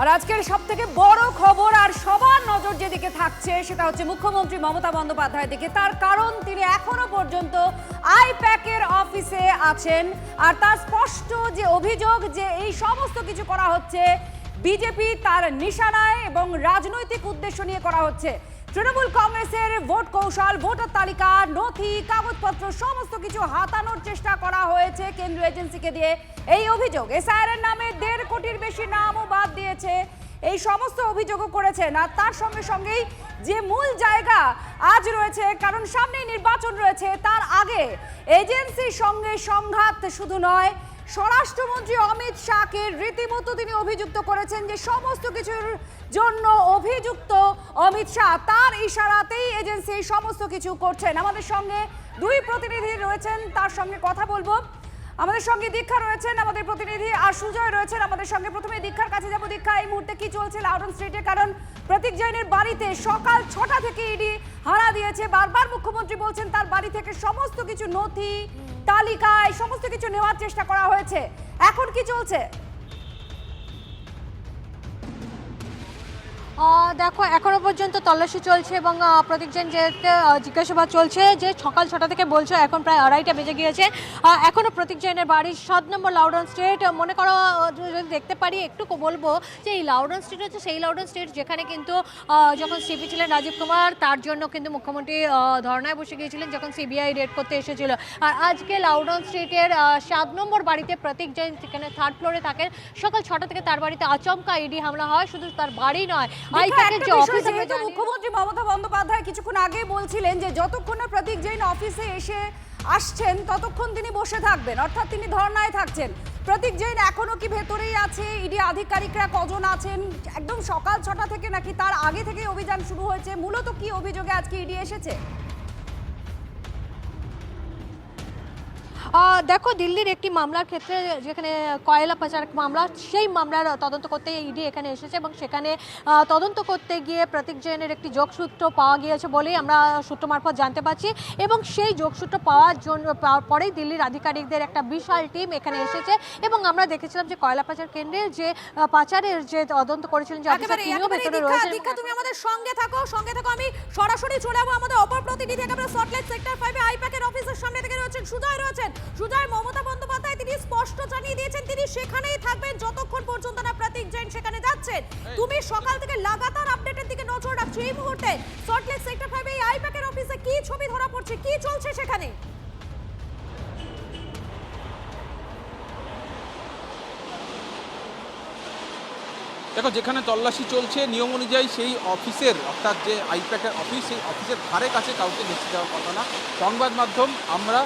আর আজকের সবথেকে বড় খবর আর সবার নজর যেদিকে থাকছে সেটা হচ্ছে মুখ্যমন্ত্রী মমতা বন্দ্যোপাধ্যায়ের দিকে। তার কারণ তিনি এখনো পর্যন্ত আইপ্যাকের অফিসে আছেন। আর তার স্পষ্ট যে অভিযোগ যে এই সমস্ত কিছু করা হচ্ছে বিজেপি তার নিশানায় এবং রাজনৈতিক উদ্দেশ্য নিয়ে করা হচ্ছে। তৃণমূল কংগ্রেসের ভোট কৌশল, ভোটার তালিকা, নথি, কাগজপত্র সমস্ত কিছু হাতানোর চেষ্টা করা হয়েছে কেন্দ্রীয় এজেন্সিকে দিয়ে। এই অভিযোগ এসআইআর এর নামে 1.5 কোটির বেশি নামও বাদ দিয়েছে, এই সমস্ত অভিযোগও করেছেন। আর তার সঙ্গে সঙ্গেই যে মূল জায়গা আজ রয়েছে, কারণ সামনেই নির্বাচন রয়েছে, তার আগে এজেন্সির সঙ্গে সংঘাত শুধু নয়, স্বরাষ্ট্রমন্ত্রী অমিত শাহকে রীতিমতো তিনি অভিযুক্ত করেছেন যে সমস্ত কিছুর জন্য অভিযুক্ত অমিত শাহ, তার ইশারাতেই এজেন্সি সমস্ত কিছু করছেন। আমাদের সঙ্গে দুই প্রতিনিধি রয়েছেন, তার সঙ্গে কথা বলবো। আমাদের সঙ্গে দীক্ষা রয়েছেন আমাদের প্রতিনিধি, আর সুজয় রয়েছেন আমাদের সঙ্গে। প্রথমে দীক্ষার কাছে যাবো। দীক্ষা, এই মুহূর্তে কি চলছে লাউডন স্ট্রিটে? কারণ প্রতীক জৈনের বাড়িতে সকাল 6টা থেকে ইডি হানা দিয়েছে। বারবার মুখ্যমন্ত্রী বলছেন তার বাড়ি থেকে সমস্ত কিছু নথি, তালিকায় সমস্ত কিছু নেওয়ার চেষ্টা করা হয়েছে। এখন কি চলছে? দেখো, এখনো পর্যন্ত তল্লাশি চলছে এবং প্রতীক জৈন যে জিজ্ঞাসাবাদ চলছে, যে সকাল 6টা থেকে বলছে, এখন প্রায় 2:30টা বেজে গিয়েছে। এখনো প্রতীক জৈনের বাড়ি 7 নম্বর লাউডন স্ট্রিট। মনে করো যদি দেখতে পারি, একটু বলবো যে এই লাউডন স্ট্রিট হচ্ছে সেই লাউডন স্ট্রিট যেখানে কিন্তু যখন সিপি ছিলেন রাজীব কুমার, তার জন্য কিন্তু মুখ্যমন্ত্রী ধর্নায় বসে গিয়েছিলেন যখন সিবিআই রেড করতে এসেছিল। আর আজকে লাউডন স্ট্রিটের 7 নম্বর বাড়িতে প্রতীক জৈন সেখানে 3rd ফ্লোরে থাকেন। সকাল 6টা থেকে তার বাড়িতে আচমকা ইডি হামলা হয়। শুধু তার বাড়ি নয়, মুখ্যমন্ত্রী মমতা বন্দ্যোপাধ্যায় কিছুক্ষণ আগে বলছিলেন যে যতক্ষণ না প্রতীক জৈন অফিসে এসে আসছেন ততক্ষণ তিনি বসে থাকবেন, অর্থাৎ তিনি ধর্নায় থাকছেন। প্রতীক জৈন এখনো কি ভেতরেই আছে? ইডি আধিকারিকরা কজন আছেন? একদম সকাল 6টা থেকে নাকি তার আগে থেকে অভিযান শুরু হয়েছে? মূলত কি অভিযোগে আজকে ইডি এসেছে? দেখো, দিল্লির একটি মামলার ক্ষেত্রে যেখানে কয়লা পাচার মামলা, সেই মামলার তদন্ত করতে ইডি এখানে এসেছে এবং সেখানে তদন্ত করতে গিয়ে প্রতীক জৈনের একটি যোগসূত্র পাওয়া গিয়েছে বলেই আমরা সূত্র মারফত জানতে পারছি। এবং সেই যোগসূত্র পাওয়ার পরেই দিল্লির আধিকারিকদের একটা বিশাল টিম এখানে এসেছে। এবং আমরা দেখেছিলাম যে কয়লা পাচার কেন্দ্রে যে পাচারের যে তদন্ত করেছিলেন যে অফিসার, তিনিও ভেতরে রয়েছেন। তুমি আমাদের সঙ্গে থাকো। আমি সরাসরি চলে যাবো আমাদের অপর প্রতিনিধি একেবারে সল্টলেক সেক্টর 5 আইপ্যাকের অফিসের সামনে থেকে রয়েছেন সুজয়। সুজয়, মমতা বন্দ্যোপাধ্যায় তিনি স্পষ্ট জানিয়ে দিয়েছেন তিনি সেখানেই থাকবেন যতক্ষণ পর্যন্ত না প্রতীক জৈন সেখানে যাচ্ছেন। তুমি সকাল থেকে লাগাতার আপডেটের দিকে নজর রাখছো। এই মুহূর্তে সল্টলেক সেক্টর 5 এই আইপ্যাকের অফিসে কি ছবি ধরা পড়ছে, কি চলছে সেখানে? দেখো, যেখানে তল্লাশি চলছে নিয়ম অনুযায়ী সেই অফিসের, অর্থাৎ যে আইপ্যাকের অফিস, সেই অফিসের ধারে কাছে কাউকে বেশি যাওয়ার কথা না। সংবাদ মাধ্যম আমরা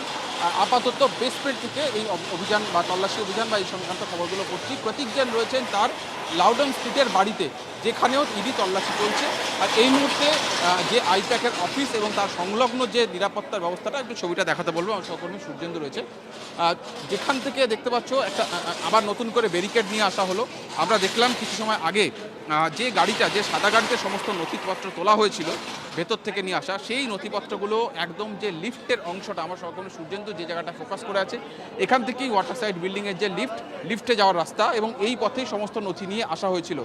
আপাতত বেসমেন্ট থেকে এই অভিযান বা তল্লাশি অভিযান বা এই সংক্রান্ত খবরগুলো করছি। প্রতীক জৈন রয়েছেন তার লাউডন স্ট্রিটের বাড়িতে, যেখানেও ইডি তল্লাশি চলছে। আর এই মুহূর্তে যে আইপ্যাকের অফিস এবং তার সংলগ্ন যে নিরাপত্তার ব্যবস্থাটা, একটু ছবিটা দেখাতে বলবো। আমার সহকর্মী সূর্যেন্দু রয়েছে, যেখান থেকে দেখতে পাচ্ছ একটা আবার নতুন করে ব্যারিকেড নিয়ে আসা হলো। আমরা দেখলাম কিছু সময় আগে যে গাড়িটা, যে সাদা গাড়িতে সমস্ত নথিপত্র তোলা হয়েছিল ভেতর থেকে নিয়ে আসা, সেই নথিপত্রগুলো একদম যে লিফটের অংশটা, আমার সহকর্মী সূর্যেন্দু যে জায়গাটা ফোকাস করে আছে, এখান থেকেই ওয়াটার সাইড বিল্ডিংয়ের যে লিফটে যাওয়ার রাস্তা, এবং এই পথেই সমস্ত নথি নিয়ে আসা হয়েছিল।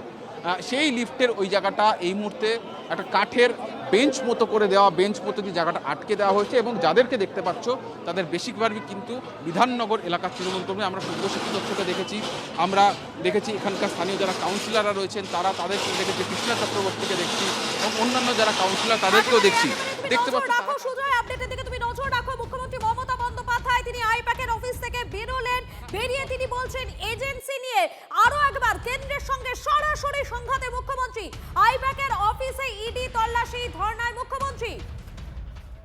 সেই লিফটের ওই জায়গাটা এই মুহূর্তে একটা কাঠের বেঞ্চ মতো করে দেওয়া, বেঞ্চ মতো দিয়ে জায়গাটা আটকে দেওয়া হয়েছে। এবং যাদেরকে দেখতে পাচ্ছ তাদের বেশিরভাগই কিন্তু বিধাননগর এলাকার তৃণমূল কর্মী। আমরা শুভশিক্ষিত থেকে দেখেছি, আমরা দেখেছি এখানকার স্থানীয় যারা কাউন্সিলররা রয়েছেন তাদেরকে দেখেছি, কৃষ্ণা চক্রবর্তীকে দেখছি এবং অন্যান্য যারা কাউন্সিলর তাদেরকেও দেখছি। দেখতে পাচ্ছ সুজয়, আপডেটের দিকে তুমি নজর রাখো। মুখ্যমন্ত্রী মমতা বন্দ্যোপাধ্যায় তিনি আইপ্যাকের অফিস থেকে বেরোলেন, বেরিয়ে তিনি বলছেন এজেন্সি নিয়ে আরো একবার কেন্দ্রের সঙ্গে সরাসরি সংঘাতে মুখ্যমন্ত্রী। আইপ্যাকের অফিসে ইডি তল্লাশি, ধর্নায় মুখ্যমন্ত্রী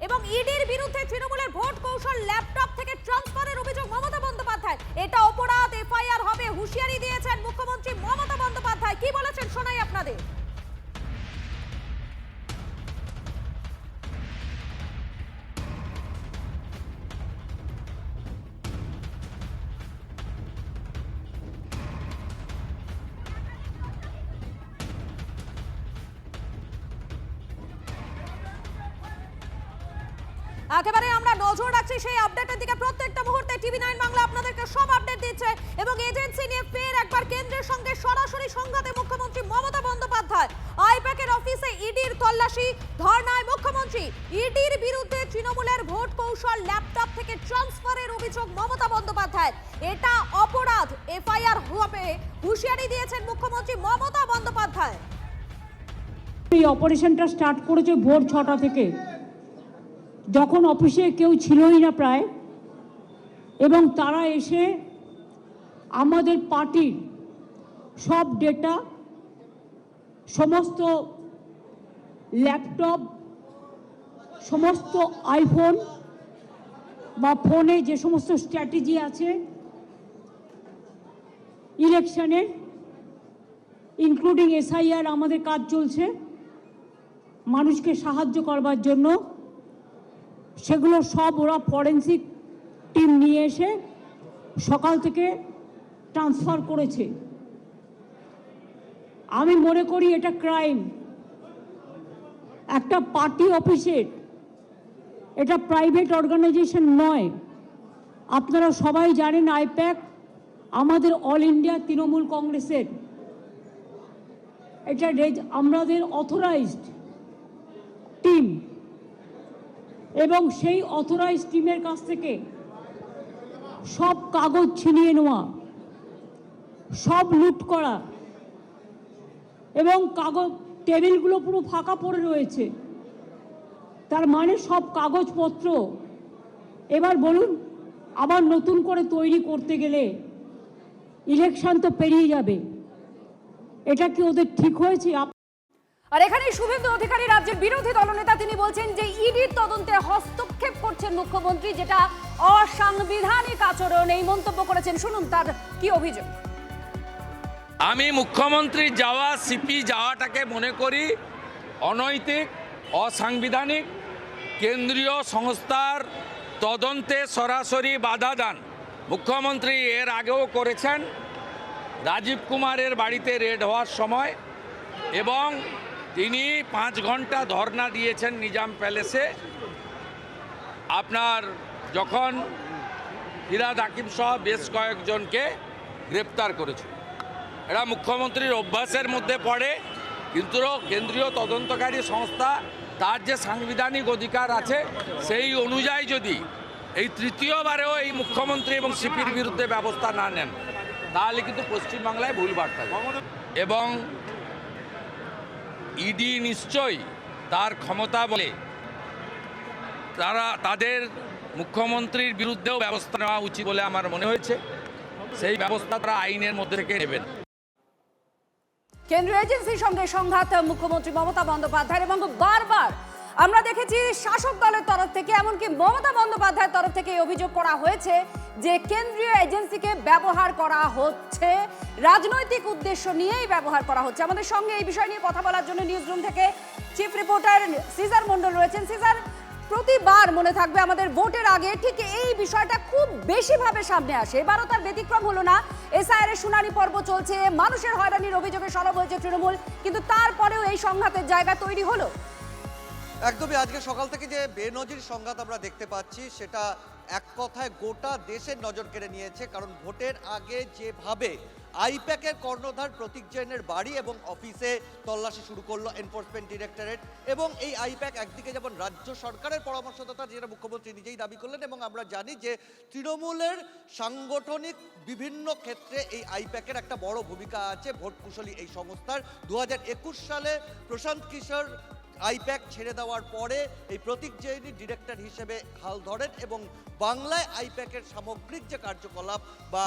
এবং ইডির বিরুদ্ধে তৃণমূলের ভোট কৌশল ল্যাপটপ থেকে ট্রান্সফারের অভিযোগ মমতা বন্দ্যোপাধ্যায়। এটা অপরাধ, এফআইআর হবে, হুঁশিয়ারি দিয়েছেন মুখ্যমন্ত্রী মমতা বন্দ্যোপাধ্যায়। কি বলেছেন শোনাই আপনাদের। একেবারে আমরা নজর রাখছি সেই আপডেটের দিকে। প্রত্যেকটা মুহূর্তে টিভি9 বাংলা আপনাদেরকে সব আপডেট দিচ্ছে এবং এজেন্সি নিয়ে ফের একবার কেন্দ্রের সঙ্গে সরাসরি সংঘাতে মুখ্যমন্ত্রী মমতা বন্দ্যোপাধ্যায়। আইপ্যাকের অফিসে ইডির তল্লাশি, ধর্নায় মুখ্যমন্ত্রী। ইডির বিরুদ্ধে তৃণমূলের ভোট কৌশল ল্যাপটপ থেকে ট্রান্সফারের অভিযোগ মমতা বন্দ্যোপাধ্যায়। এটা অপরাধ, এফআইআর হবে, হুঁশিয়ারি দিয়েছেন মুখ্যমন্ত্রী মমতা বন্দ্যোপাধ্যায়। এই অপারেশনটা স্টার্ট করেছে ভোর 6টা থেকে, যখন অফিসে কেউ ছিলই না প্রায়, এবং তারা এসে আমাদের পার্টির সব ডেটা, সমস্ত ল্যাপটপ, সমস্ত আইফোন বা ফোনে যে সমস্ত স্ট্র্যাটেজি আছে ইলেকশনের, ইনক্লুডিং এসআইআর, আমাদের কাজ চলছে মানুষকে সাহায্য করবার জন্য, সেগুলো সব ওরা ফরেন্সিক টিম নিয়ে এসে সকাল থেকে ট্রান্সফার করেছে। আমি মনে করি এটা ক্রাইম। একটা পার্টি অফিসের, এটা প্রাইভেট অর্গানাইজেশন নয়। আপনারা সবাই জানেন আইপ্যাক আমাদের অল ইন্ডিয়া তৃণমূল কংগ্রেসের, এটা আমাদের অথরাইজড টিম, এবং সেই অথরাইজড টিমের কাছ থেকে সব কাগজ ছিনিয়ে নেওয়া, সব লুট করা, এবং কাগজ টেবিলগুলো পুরো ফাঁকা পড়ে রয়েছে। তার মানে সব কাগজপত্র এবার বলুন আবার নতুন করে তৈরি করতে গেলে ইলেকশন তো পেরিয়ে যাবে। এটা কি ওদের ঠিক হয়েছে? আর এখানে শুভেন্দু অধিকারী, রাজ্যের বিরোধী দলনেতা, তিনি বলছেন যে ইডির তদন্তে হস্তক্ষেপ করছেন মুখ্যমন্ত্রী, যেটা অসাংবিধানিক আচরণ। এই মন্তব্য করেছেন, শুনুন তার কি অভিযোগ। আমি মুখ্যমন্ত্রী যাওয়া, সিপি যাওয়াটাকে মনে করি অনৈতিক, অসাংবিধানিক। কেন্দ্রীয় সংস্থার তদন্তে সরাসরি বাধা দান মুখ্যমন্ত্রী এর আগেও করেছেন, রাজীব কুমারের বাড়িতে রেড হওয়ার সময়, এবং তিনি 5 ঘন্টা ধর্ণা দিয়েছেন নিজাম প্যালেসে। আপনার যখন ফিরাদ হাকিম সহ বেশ কয়েকজনকে গ্রেপ্তার করেছে, এরা মুখ্যমন্ত্রীর অভ্যাসের মধ্যে পড়ে। কিন্তু কেন্দ্রীয় তদন্তকারী সংস্থা তার যে সাংবিধানিক অধিকার আছে সেই অনুযায়ী যদি এই তৃতীয়বারেও এই মুখ্যমন্ত্রী এবং সিপির বিরুদ্ধে ব্যবস্থা না নেন, তাহলে কিন্তু পশ্চিমবাংলায় ভুল বার্তা যাবে। এবং ইডি নিশ্চয়ই তার ক্ষমতা বলে তাদের মুখ্যমন্ত্রীর বিরুদ্ধেও ব্যবস্থা নেওয়া উচিত বলে আমার মনে হয়েছে। সেই ব্যবস্থা তারা আইনের মধ্যে রেখে নেবেন। কেন্দ্রীয় এজেন্সির সঙ্গে সংঘাত মুখ্যমন্ত্রী মমতা বন্দ্যোপাধ্যায়ের, এবং বারবার আমরা দেখেছি শাসক দলের তরফ থেকে, এমনকি মমতা বন্দ্যোপাধ্যায়ের তরফ থেকে অভিযোগ করা হয়েছে যে কেন্দ্রীয় এজেন্সিকে ব্যবহার করা হচ্ছে, রাজনৈতিক উদ্দেশ্য নিয়েই ব্যবহার করা হচ্ছে। আমাদের সঙ্গে এই বিষয় নিয়ে কথা বলার জন্য নিউজ রুম থেকে চিফ রিপোর্টার সিজার মণ্ডল রয়েছেন। সিজার, প্রতিবার মনে থাকবে আমাদের ভোটের আগে ঠিক এই বিষয়টা খুব বেশিভাবে সামনে আসে, এবারও তার ব্যতিক্রম হলো না। এসআইআর এর শুনানি পর্ব চলছে, মানুষের হয়রানির অভিযোগে সরব হয়েছে তৃণমূল, কিন্তু তারপরেও এই সংঘাতের জায়গা তৈরি হলো। একদমই, আজকে সকাল থেকে যে বেনজির সংঘাত আমরা দেখতে পাচ্ছি সেটা এক কথায় গোটা দেশের নজর কেড়ে নিয়েছে। কারণ ভোটের আগে যেভাবে আইপ্যাকের কর্ণধার প্রতীক জৈনের বাড়ি এবং অফিসে তল্লাশি শুরু করলো এনফোর্সমেন্ট ডিরেক্টরেট, এবং এই আইপ্যাক একদিকে যেমন রাজ্য সরকারের পরামর্শদাতা, যেটা মুখ্যমন্ত্রী নিজেই দাবি করলেন, এবং আমরা জানি যে তৃণমূলের সাংগঠনিক বিভিন্ন ক্ষেত্রে এই আইপ্যাকের একটা বড় ভূমিকা আছে। ভোট কুশলী এই সংস্থার 2021 সালে প্রশান্ত কিশোর আইপ্যাক ছেড়ে দেওয়ার পরে এই প্রতীক জৈনী ডিরেক্টর হিসেবে হাল ধরেন, এবং বাংলায় আইপ্যাকের সামগ্রিক যে কার্যকলাপ বা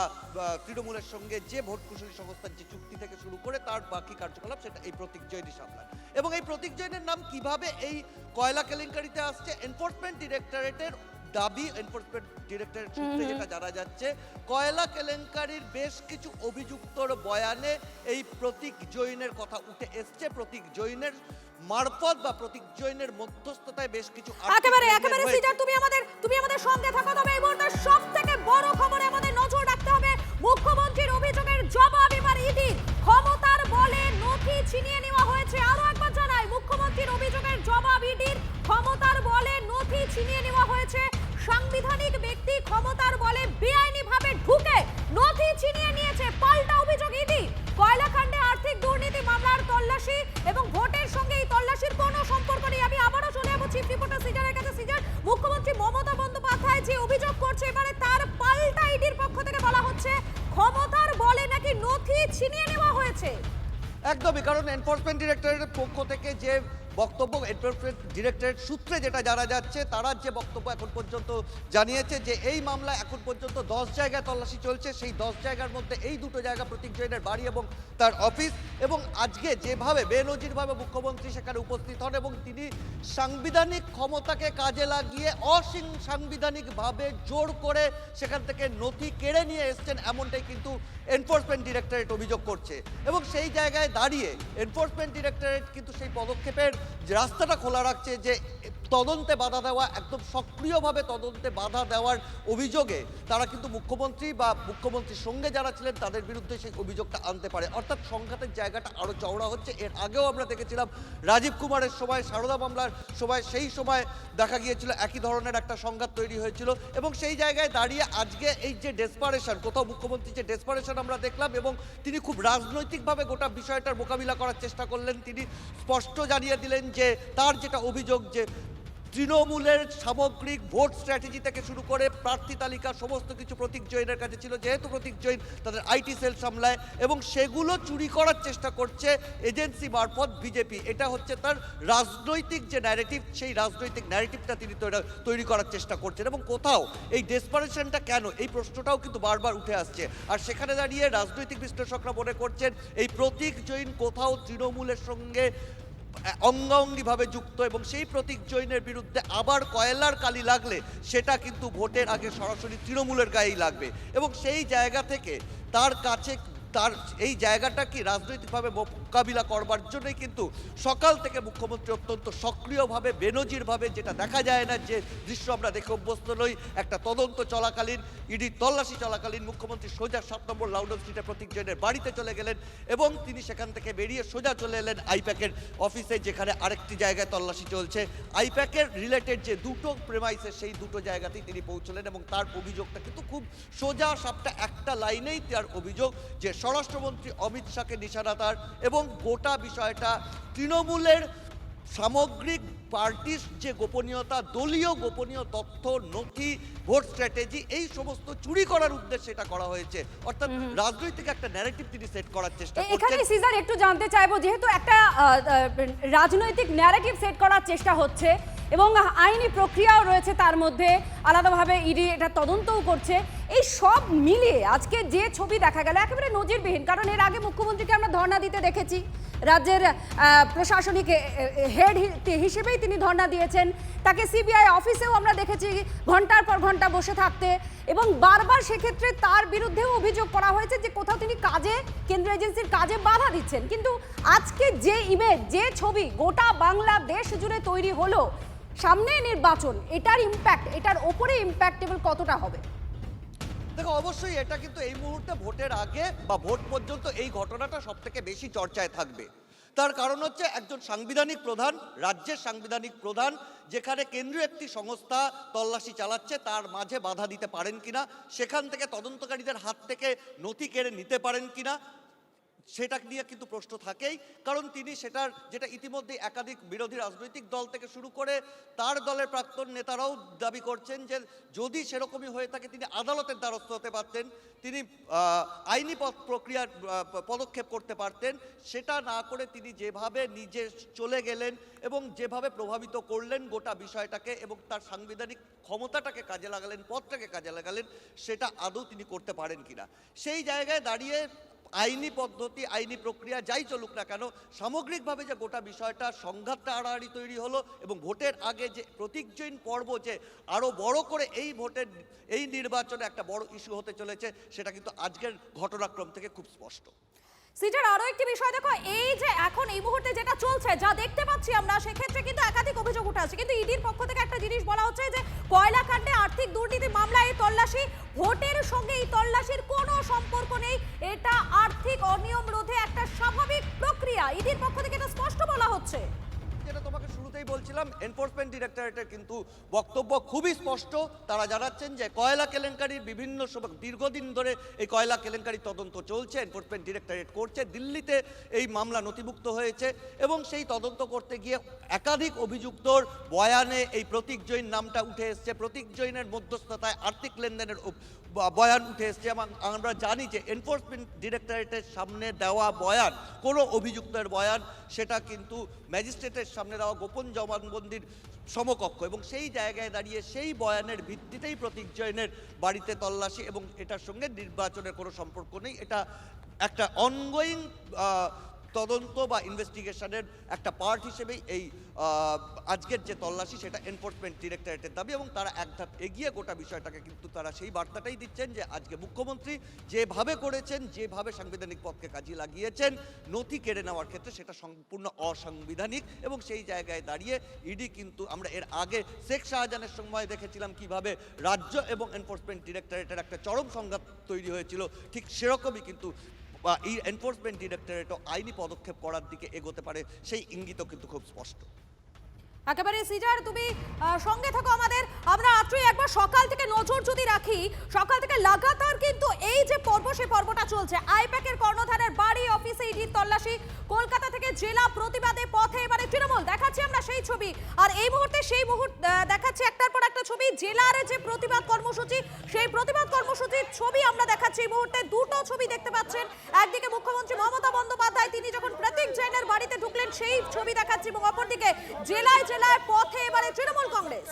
তৃণমূলের সঙ্গে যে ভোট কুশলী সংস্থার যে চুক্তি থেকে শুরু করে তার বাকি কার্যকলাপ সেটা এই প্রতীক জৈনী সামলান। এবং এই প্রতীক জৈনের নাম কিভাবে এই কয়লা কেলেঙ্কারিতে আসছে, এনফোর্সমেন্ট ডিরেক্টরেটের দাবি, এনফোর্সমেন্ট ডিরেক্টরেট সূত্রে যেটা জানা যাচ্ছে, কয়লা কেলেঙ্কারির বেশ কিছু অভিযুক্তর বয়ানে এই প্রতীক জৈনের কথা উঠে এসছে। প্রতীক জৈনের মারফত বা প্রতীক জৈনের মধ্যস্থতায় বেশ কিছু একেবারে সিজার, তুমি আমাদের সঙ্গে থাকো। তবে এই মুহূর্তে সবথেকে বড় খবরে আমাদের নজর রাখতে হবে, মুখ্যমন্ত্রীর অভিযোগের জবাব এবার ইডি। ক্ষমতার বলে নথি ছিনিয়ে নেওয়া হয়েছে। আরো একবার জানাই, মুখ্যমন্ত্রীর অভিযোগের জবাব ইডির, ক্ষমতার বলে নথি ছিনিয়ে নেওয়া হয়েছে। সাংবিধানিক ব্যক্তি ক্ষমতার বলে বেআইনিভাবে ঢুকে নথি ছিনিয়ে নিয়েছে, পাল্টা অভিযোগ ইডি। কয়লাকাণ্ডে আর্থিক দুর্নীতি মামলার তল্লাশি এবং ভোটের সঙ্গে এই তল্লাশির কোনো সম্পর্ক নেই। আমি আবারও চলে যাবো চিফ রিপোর্টার সিজারের কাছে। সিজার, মুখ্যমন্ত্রী মমতা বন্দ্যোপাধ্যায় যে অভিযোগ করছে, এবারে তার পাল্টা ইডির পক্ষ থেকে বলা হচ্ছে ক্ষমতার বলে নাকি নথি ছিনিয়ে নেওয়া হয়েছে। একদমই, কারণ এনফোর্সমেন্ট ডিরেক্টরেটের পক্ষ থেকে যে বক্তব্য, এনফোর্সমেন্ট ডিরেক্টরেট সূত্রে যেটা জানা যাচ্ছে, তারা যে বক্তব্য এখন পর্যন্ত জানিয়েছে যে এই মামলায় এখন পর্যন্ত 10 জায়গায় তল্লাশি চলছে। সেই 10 জায়গার মধ্যে এই দুটো জায়গা প্রতীক জৈনের বাড়ি এবং তার অফিস। এবং আজকে যেভাবে বেনজিরভাবে মুখ্যমন্ত্রী সেখানে উপস্থিত হন এবং তিনি সাংবিধানিক ক্ষমতাকে কাজে লাগিয়ে অসাংবিধানিকভাবে জোর করে সেখান থেকে নথি কেড়ে নিয়ে এসছেন, এমনটাই কিন্তু এনফোর্সমেন্ট ডিরেক্টরেট অভিযোগ করছে। এবং সেই জায়গায় দাঁড়িয়ে এনফোর্সমেন্ট ডিরেক্টরেট কিন্তু সেই পদক্ষেপের যে রাস্তাটা খোলা রাখছে, যে তদন্তে বাধা দেওয়া, একদম সক্রিয়ভাবে তদন্তে বাধা দেওয়ার অভিযোগে তারা কিন্তু মুখ্যমন্ত্রী বা মুখ্যমন্ত্রীর সঙ্গে যারা ছিলেন তাদের বিরুদ্ধে সেই অভিযোগটা আনতে পারে। অর্থাৎ সংঘাতের জায়গাটা আরও চওড়া হচ্ছে। এর আগেও আমরা দেখেছিলাম রাজীব কুমারের সময়, সারদা মামলার সময়, সেই সময় দেখা গিয়েছিল একই ধরনের একটা সংঘাত তৈরি হয়েছিল। এবং সেই জায়গায় দাঁড়িয়ে আজকে এই যে ডেসপারেশন, কোথাও মুখ্যমন্ত্রী যে ডেসপারেশন আমরা দেখলাম এবং তিনি খুব রাজনৈতিকভাবে গোটা বিষয়টার মোকাবিলা করার চেষ্টা করলেন। তিনি স্পষ্ট জানিয়ে দিলেন যে তার যেটা অভিযোগ, যে তৃণমূলের সামগ্রিক ভোট স্ট্র্যাটেজি থেকে শুরু করে প্রার্থী তালিকা সমস্ত কিছু প্রতীক জৈনের কাছে ছিল, যেহেতু প্রতীক জৈন তাদের আইটি সেল সামলায় এবং সেগুলো চুরি করার চেষ্টা করছে এজেন্সি মারফত বিজেপি। এটা হচ্ছে তার রাজনৈতিক যে ন্যারেটিভ, সেই রাজনৈতিক ন্যারেটিভটা তিনি তৈরি করার চেষ্টা করছেন। এবং কোথাও এই ডেসপারেশনটা কেন, এই প্রশ্নটাও কিন্তু বারবার উঠে আসছে। আর সেখানে দাঁড়িয়ে রাজনৈতিক বিশ্লেষকরা মনে করছেন এই প্রতীক জৈন কোথাও তৃণমূলের সঙ্গে অঙ্গাঙ্গিভাবে যুক্ত এবং সেই প্রতীক জৈনের বিরুদ্ধে আবার কয়লার কালি লাগলে সেটা কিন্তু ভোটের আগে সরাসরি তৃণমূলের গায়েই লাগবে। এবং সেই জায়গা থেকে তার কাছে তার এই জায়গাটা কি রাজনৈতিকভাবে মোকাবিলা করবার জন্যই কিন্তু সকাল থেকে মুখ্যমন্ত্রী অত্যন্ত সক্রিয়ভাবে বেনজিরভাবে, যেটা দেখা যায় না, যে দৃশ্য আমরা দেখে অভ্যস্ত নই, একটা তদন্ত চলাকালীন, ইডি তল্লাশি চলাকালীন মুখ্যমন্ত্রী সোজা 7 নম্বর লাউডন স্ট্রিটে প্রতীক জৈনের বাড়িতে চলে গেলেন এবং তিনি সেখান থেকে বেরিয়ে সোজা চলে এলেন আইপ্যাকের অফিসে, যেখানে আরেকটি জায়গায় তল্লাশি চলছে। আইপ্যাকের রিলেটেড যে দুটো প্রেমাইসের, সেই দুটো জায়গাতেই তিনি পৌঁছলেন এবং তার অভিযোগটা কিন্তু খুব সোজা সাপটা একটা লাইনেই তার অভিযোগ যে স্বরাষ্ট্রমন্ত্রী অমিত শাহকে নিশানা তার এবং গোটা বিষয়টা তৃণমূলের সামগ্রিক পার্টির যে গোপনীয়তা, দলীয় গোপনীয় তথ্য, নথি, ভোট স্ট্র্যাটেজি, এই সমস্ত চুরি করার উদ্দেশ্যে এটা করা হয়েছে। অর্থাৎ রাজনৈতিক একটা ন্যারেটিভ তিনি সেট করার চেষ্টা করছেন। এখানে সিজার একটু জানতে চাইবো, যেহেতু একটা রাজনৈতিক ন্যারেটিভ সেট করার চেষ্টা হচ্ছে এবং আইনি প্রক্রিয়াও রয়েছে, তার মধ্যে আলাদাভাবে ইডি এটা তদন্তও করছে, এই সব মিলিয়ে আজকে যে ছবি দেখা গেল একেবারে নজিরবিহীন। কারণ এর আগে মুখ্যমন্ত্রীকে আমরা ধর্ণা দিতে দেখেছি, রাজ্যের প্রশাসনিক হেড হিসেবেই তিনি ধর্ণা দিয়েছেন, তাকে সিবিআই অফিসেও আমরা দেখেছি ঘন্টার পর ঘন্টা বসে থাকতে, এবং বারবার সেক্ষেত্রে তার বিরুদ্ধেও অভিযোগ করা হয়েছে যে কোথাও তিনি কাজে, কেন্দ্রীয় এজেন্সির কাজে বাধা দিচ্ছেন। কিন্তু আজকে যে ইমেজ, যে ছবি গোটা বাংলাদেশ জুড়ে তৈরি হলো, সামনে নির্বাচন, এটার ইম্প্যাক্ট, এটার ওপরে ইম্প্যাক্টেবল কতটা হবে? দেখো, অবশ্যই এটা কিন্তু এই মুহূর্তে ভোটের আগে বা ভোট পর্যন্ত এই ঘটনাটা সব থেকে বেশি চর্চায় থাকবে। তার কারণ হচ্ছে একজন সাংবিধানিক প্রধান, রাজ্যের সাংবিধানিক প্রধান, যেখানে কেন্দ্রীয় একটি সংস্থা তল্লাশি চালাচ্ছে, তার মাঝে বাধা দিতে পারেন কিনা, সেখান থেকে তদন্তকারীদের হাত থেকে নথি কেড়ে নিতে পারেন কিনা, সেটা নিয়ে কিন্তু প্রশ্ন থাকেই। কারণ তিনি সেটার, যেটা ইতিমধ্যে একাধিক বিরোধী রাজনৈতিক দল থেকে শুরু করে তার দলের প্রাক্তন নেতারাও দাবি করছেন যে যদি সেরকমই হয়ে থাকে তিনি আদালতের দ্বারস্থ হতে পারতেন, তিনি আইনি প্রক্রিয়ার পদক্ষেপ করতে পারতেন। সেটা না করে তিনি যেভাবে নিজে চলে গেলেন এবং যেভাবে প্রভাবিত করলেন গোটা বিষয়টাকে এবং তার সাংবিধানিক ক্ষমতাটাকে কাজে লাগালেন, পথটাকে কাজে লাগালেন, সেটা আদৌ তিনি করতে পারেন কিনা, সেই জায়গায় দাঁড়িয়ে আইনি পদ্ধতি, আইনি প্রক্রিয়া যাই চলুক না কেন, সামগ্রিকভাবে যে গোটা বিষয়টা সংঘাতটা আড়াআড়ি তৈরি হলো এবং ভোটের আগে যে প্রতীক জৈন পর্ব যে আরও বড় করে এই ভোটের, এই নির্বাচনে একটা বড় ইস্যু হতে চলেছে, সেটা কিন্তু আজকের ঘটনাক্রম থেকে খুব স্পষ্ট। সিটার আরো একটি বিষয় দেখো, এই যে এখন এই মুহূর্তে যেটা চলছে, যা দেখতে পাচ্ছি আমরা, সেক্ষেত্রে কিন্তু একাধিক অভিযোগ উঠে আসছে, কিন্তু ইডির পক্ষ থেকে একটা জিনিস বলা হচ্ছে যে কয়লাকাণ্ডে আর্থিক দুর্নীতি মামলায় এই তল্লাশি, ভোটের সঙ্গে এই তল্লাশির কোনো সম্পর্ক নেই, এটা আর্থিক অনিয়ম রোধে একটা স্বাভাবিক প্রক্রিয়া। ইডির পক্ষ থেকে এটা স্পষ্ট বলা হচ্ছে। যেটা তোমাকে শুরুতেই বলছিলাম, এনফোর্সমেন্ট ডিরেক্টরেটের কিন্তু বক্তব্য খুবই স্পষ্ট। তারা জানাচ্ছেন যে কয়লা কেলেঙ্কারির বিভিন্ন দীর্ঘদিন ধরে এই কয়লা কেলেঙ্কারি তদন্ত চলছে, এনফোর্সমেন্ট ডিরেক্টরেট করছে, দিল্লিতে এই মামলা নথিভুক্ত হয়েছে এবং সেই তদন্ত করতে গিয়ে একাধিক অভিযুক্তর বয়ানে এই প্রতীক জৈন নামটা উঠে এসছে, প্রতীক জৈনের মধ্যস্থতায় আর্থিক লেনদেনের বয়ান উঠে এসছে এবং আমরা জানি যে এনফোর্সমেন্ট ডিরেক্টরেটের সামনে দেওয়া বয়ান, কোনো অভিযুক্তের বয়ান, সেটা কিন্তু ম্যাজিস্ট্রেটের সামনে দেওয়া গোপন জবানবন্দির সমকক্ষ এবং সেই জায়গায় দাঁড়িয়ে সেই বয়ানের ভিত্তিতেই প্রতীক জৈনের বাড়িতে তল্লাশি এবং এটার সঙ্গে নির্বাচনের কোনো সম্পর্ক নেই। এটা একটা অনগোয়িং তদন্ত বা ইনভেস্টিগেশনের একটা পার্ট হিসেবেই এই আজকের যে তল্লাশি সেটা এনফোর্সমেন্ট ডিরেক্টরেটের দাবি এবং তারা এক ধাপ এগিয়ে গোটা বিষয়টাকে কিন্তু তারা সেই বার্তাটাই দিচ্ছেন যে আজকে মুখ্যমন্ত্রী যেভাবে করেছেন, যেভাবে সাংবিধানিক পথকে কাজে লাগিয়েছেন নথি কেড়ে নেওয়ার ক্ষেত্রে, সেটা সম্পূর্ণ অসাংবিধানিক এবং সেই জায়গায় দাঁড়িয়ে ইডি কিন্তু আমরা এর আগে শেখ শাহজাহানের সময় দেখেছিলাম কিভাবে রাজ্য এবং এনফোর্সমেন্ট ডিরেক্টরেটের একটা চরম সংঘাত তৈরি হয়েছিল, ঠিক সেরকমই কিন্তু এই এনফোর্সমেন্ট ডিরেক্টরেটও আইনি পদক্ষেপ করার দিকে এগোতে পারে, সেই ইঙ্গিতও কিন্তু খুব স্পষ্ট। একেবারে সিজার, তুমি সঙ্গে থাকো আমাদের। আমরা আত্রই একবার সকাল থেকে নজর যদি রাখি, সকাল থেকে লাগাতার কিন্তু এই যে পর্ব, সেই পর্বটা চলছে। আইপ্যাকের কর্ণধারের বাড়ি, অফিসে ইডির তল্লাশি, কলকাতা থেকে জেলা প্রতিবাদে পথে এবারে তৃণমূল, দেখাচ্ছি আমরা সেই ছবি। আর এই মুহূর্তে সেই দেখাচ্ছি একটার পর একটা ছবি, জেলার যে প্রতিবাদ কর্মসূচি, সেই প্রতিবাদ কর্মসূচির ছবি আমরা দেখাচ্ছি এই মুহূর্তে। দুটো ছবি দেখতে পাচ্ছেন, একদিকে মুখ্যমন্ত্রী মমতা বন্দ্যোপাধ্যায় তিনি যখন প্রতীক জৈনের বাড়িতে ঢুকলেন সেই ছবি দেখাচ্ছি এবং অপরদিকে জেলায় জেলায় পথে এবারে তৃণমূল কংগ্রেস।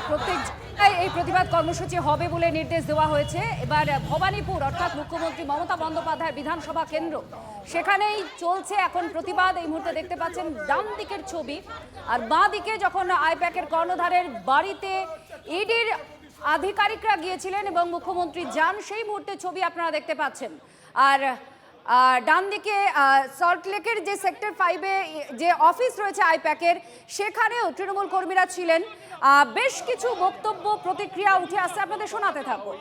প্রত্যেক জেলায় এই প্রতিবাদ কর্মসূচি হবে বলে নির্দেশ দেওয়া হয়েছে। এবার ভবানীপুর অর্থাৎ মুখ্যমন্ত্রী মমতা বন্দ্যোপাধ্যায়ের বিধানসভা কেন্দ্র, সেখানেই চলছে এখন প্রতিবাদ। এই মুহূর্তে দেখতে পাচ্ছেন ডান দিকের ছবি, আর বাঁ দিকে যখন আইপ্যাকের কর্ণধারের বাড়িতে ইডির আধিকারিকরা গিয়েছিলেন এবং মুখ্যমন্ত্রী যান, সেই মুহূর্তে ছবি আপনারা দেখতে পাচ্ছেন। আর ডান দিকে সল্টলেকের যে সেক্টর 5-এ যে অফিস রয়েছে আইপ্যাকের, সেখানেও তৃণমূল কর্মীরা ছিলেন। বেশ কিছু বক্তব্য, প্রতিক্রিয়া উঠে আসছে, আপনাদের শোনাতে থাকবো।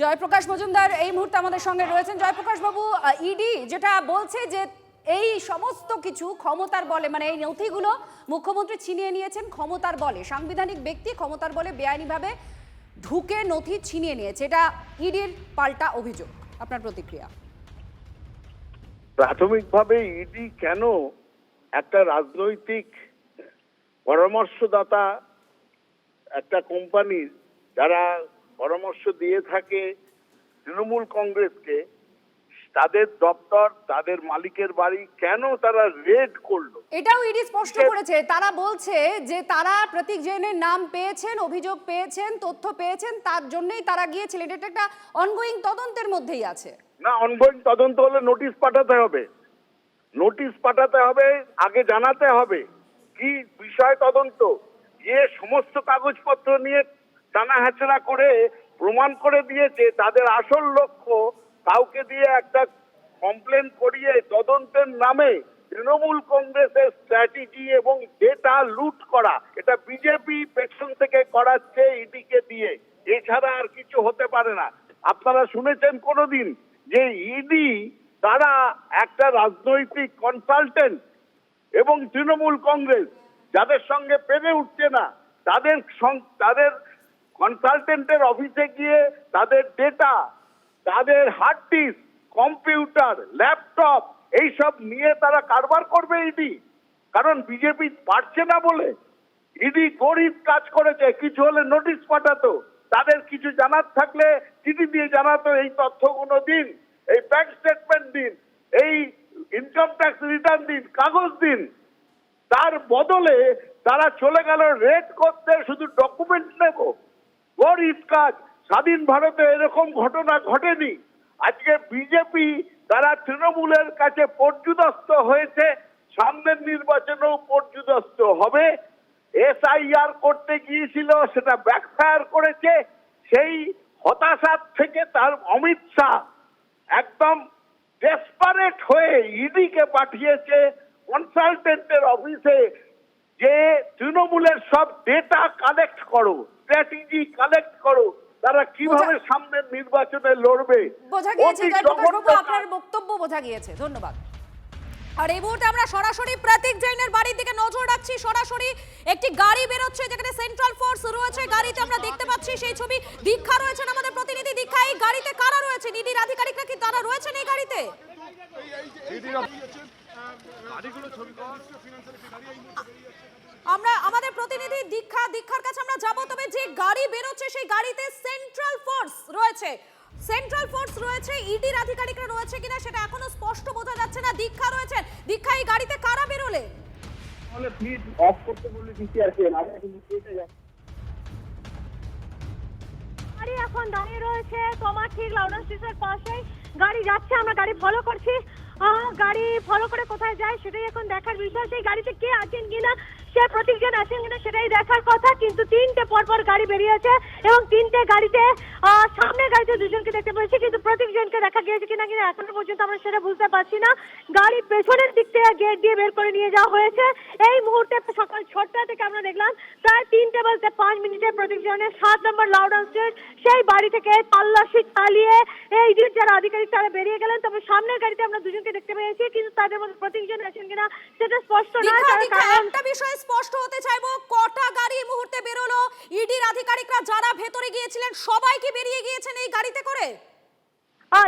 জয়প্রকাশ মজুমদার এই মুহূর্তে আমাদের সঙ্গে রয়েছেন। জয়প্রকাশ বাবু, ইডি যেটা বলছে যে এই সমস্ত কিছু ক্ষমতার বলে, মানে এই নথিগুলো মুখ্যমন্ত্রী ছিনিয়ে নিয়েছেন ক্ষমতার বলে, সাংবিধানিক ব্যক্তি ক্ষমতার বলে বেআইনিভাবে ঢুকে নথি ছিনিয়ে নিয়েছে, এটা ইডির পাল্টা অভিযোগ। আপনার প্রতিক্রিয়া? প্রাথমিকভাবে ইডি কেন একটা রাজনৈতিক পরামর্শদাতা, একটা কোম্পানির যারা পরামর্শ দিয়ে থাকে তৃণমূল কংগ্রেসকে, তাদের দপ্তর, তাদের মালিকের বাড়ি কেন তারা রেড করলো? এটাও ইডি স্পষ্ট করেছে। তারা বলছে যে তারা প্রতীক জৈনের নাম পেয়েছেন, অভিযোগ পেয়েছেন, তথ্য পেয়েছেন, তার জন্যই তারা গিয়েছিলেন। এটা একটা অনগোয়িং তদন্তের মধ্যেই আছে। না, অনগোয়িং তদন্ত হলে নোটিশ পাঠাতে হবে, নোটিশ পাঠাতে হবে, আগে জানাতে হবে কি বিষয় তদন্ত। যে সমস্ত কাগজপত্র নিয়ে টানা হ্যাচড়া করে প্রমাণ করে দিয়েছে তাদের আসল লক্ষ্য কাউকে দিয়ে একটা কমপ্লেন করিয়ে তদন্তের নামে তৃণমূল কংগ্রেসের স্ট্র্যাটেজি এবং ডেটা লুট করা, এটা বিজেপি পেছন থেকে করাচ্ছে ইডিকে দিয়ে, এছাড়া আর কিছু হতে পারে না। আপনারা শুনেছেন কোনোদিন যে ইডি তারা একটা রাজনৈতিক কনসালটেন্ট এবং তৃণমূল কংগ্রেস যাদের সঙ্গে পেরে উঠছে না তাদের কনসালটেন্টের অফিসে গিয়ে তাদের ডেটা, তাদের হার্ড ডিস্ক, কম্পিউটার, ল্যাপটপ এইসব নিয়ে তারা কারবার করবে ইডি? কারণ বিজেপি পারছে না বলে। ইডি গরিব কাজ করেছে, কিছু হলে নোটিশ পাঠাতো, তাদের কিছু জানার থাকলে চিঠি দিয়ে জানাতো এই তথ্যগুলো দিন, এই ব্যাংক স্টেটমেন্ট দিন, এই ইনকাম ট্যাক্স রিটার্ন দিন, কাগজ দিন। তার বদলে তারা চলে গেল রেড করতে, শুধু ডকুমেন্ট নেব। গরিব কাজ। স্বাধীন ভারতে এরকম ঘটনা ঘটেনি। আজকে বিজেপি তারা তৃণমূলের কাছে পর্যুদস্ত হয়েছে, সামনের নির্বাচনেও পর্যুদস্ত হবে। এসআইআর করতে গিয়েছিল, সেটা ব্যাকফায়ার করেছে। সেই হতাশার থেকে তার অমিত শাহ একদম ডেসপারেট হয়ে ইডিকে পাঠিয়েছে কনসালটেন্টের অফিসে যে তৃণমূলের সব ডেটা কালেক্ট করো, স্ট্র্যাটেজি কালেক্ট করো, তারা কিভাবে সামনের নির্বাচনে লড়বে। বোঝা গিয়েছে অতি জয়প্রকাশ বাবু, জঘন্য আপনার বক্তব্য বোঝা গিয়েছে, ধন্যবাদ। আর এই মুহূর্তে আমরা সরাসরি প্রতীক জৈনের বাড়ির দিকে নজর রাখছি। সরাসরি একটি গাড়ি বেরোচ্ছে যেখানে সেন্ট্রাল ফোর্স রয়েছে গাড়িতে, আমরা দেখতে পাচ্ছি সেই ছবি। দীক্ষা রয়েছেন আমাদের প্রতিনিধি। দীক্ষা, এই গাড়িতে কারা রয়েছেন? ইডির আধিকারিকরা কি তারা রয়েছেন এই গাড়িতে? আমরা আমাদের প্রতিনিধি দীক্ষার কাছে আমরা যাব, তবে যে গাড়ি বেরোচ্ছে সেই গাড়িতে সেন্ট্রাল ফোর্স রয়েছে, ইডির আধিকারিকরা রয়েছে কিনা সেটা এখনো স্পষ্ট বোঝা যাচ্ছে না। দীক্ষা রয়েছেন। দীক্ষা, এই গাড়িতে কারা বেরোলে? প্লিজ অফ করতে বলে দিচ্ছি আর কি গাড়ি এখন দাঁড়িয়ে রয়েছে তোমার ঠিক লাউডন স্ট্রিটের পাশেই। গাড়ি যাচ্ছে, আমরা গাড়ি ফলো করছি। গাড়ি ফলো করে কোথায় যায় সেটাই এখন দেখার বিষয়। সেই গাড়িতে কে আছেন কিনা, সে প্রতীকজন আছেন কিনা সেটাই দেখার কথা। কিন্তু তিনটে পরপর গাড়ি বেরিয়েছে এবং তিনটে গাড়িতে সামনের গাড়িতে দুজনকে দেখতে পেয়েছি, কিন্তু প্রতীকজনকে দেখা গিয়েছে কিনা কিনা এখনো পর্যন্ত আমরা সেটা বুঝতে পারছি না। গাড়ি পেছনের দিক থেকে গেট দিয়ে বের করে নিয়ে যাওয়া হয়েছে। এই মুহূর্তে সকাল 6টা থেকে আমরা দেখলাম প্রায় 3:05 প্রতীকজনের 7 নম্বর লাউডন স্ট্রিট সেই বাড়ি থেকে তল্লাশি চালিয়ে এই যে যারা আধিকারিক তারা বেরিয়ে গেলেন। তবে সামনের গাড়িতে আমরা দুজনকে দেখতে পেয়েছি, কিন্তু তাদের মধ্যে প্রতীকজন আছেন কিনা সেটা স্পষ্ট নয়। একটা বিষয় স্পষ্ট হতে চাইবো, কটা গাড়ি এই মুহূর্তে বেরোলো? ইডির আধিকারিকরা যারা ভেতরে গিয়েছিলেন সবাই কি বেরিয়ে গিয়েছেন এই গাড়িতে করে?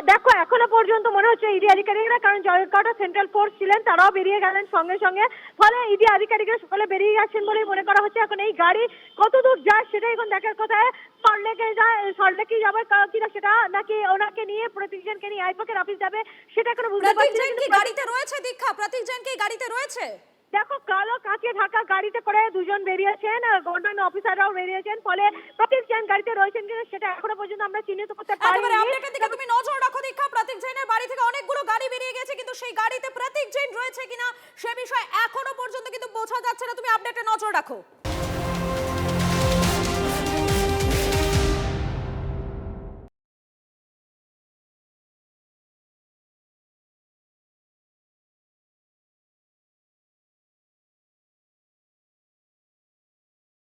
দেখো এখনো পর্যন্ত মনে হচ্ছে ইডি আধিকারিকরা, কারণ জয়কটা সেন্ট্রাল ফোর্স ছিলেন তারাও বেরিয়ে গেলেন সঙ্গে সঙ্গে, ফলে ইডি আধিকারিকরা সকলে বেরিয়ে গেছেন বলেই মনে করা হচ্ছে। এখন এই গাড়ি কতদূর যায় সেটাই এখন দেখার কথা। সল্টলেকে যাবে কিনা সেটা, নাকি ওনাকে নিয়ে প্রতীকজনকে নিয়ে আইপ্যাকের অফিস যাবে সেটা এখনো বুঝতে পারছি না। প্রতীকজন কি গাড়িতে রয়েছে? দীক্ষা, প্রতীকজন কি গাড়িতে রয়েছে? দেখো কালো কাঁচে ঢাকা গাড়িতে করে দুজন বেরিয়েছেন, গভর্নমেন্ট অফিসাররাও বেরিয়েছেন, ফলে প্রতীকজন গাড়িতে রয়েছেন কিনা সেটা এখনো পর্যন্ত আমরা চিহ্নিত করতে পারিনি। আপডেটের দিকে তুমি নজর রাখো দীক্ষা। প্রতীক জৈনের বাড়ি থেকে অনেকগুলো গাড়ি বেরিয়ে গেছে, কিন্তু সেই গাড়িতে প্রতীক জৈন রয়েছে কিনা সে বিষয়ে এখনো পর্যন্ত কিন্তু বোঝা যাচ্ছে না। তুমি আপডেটে নজর রাখো।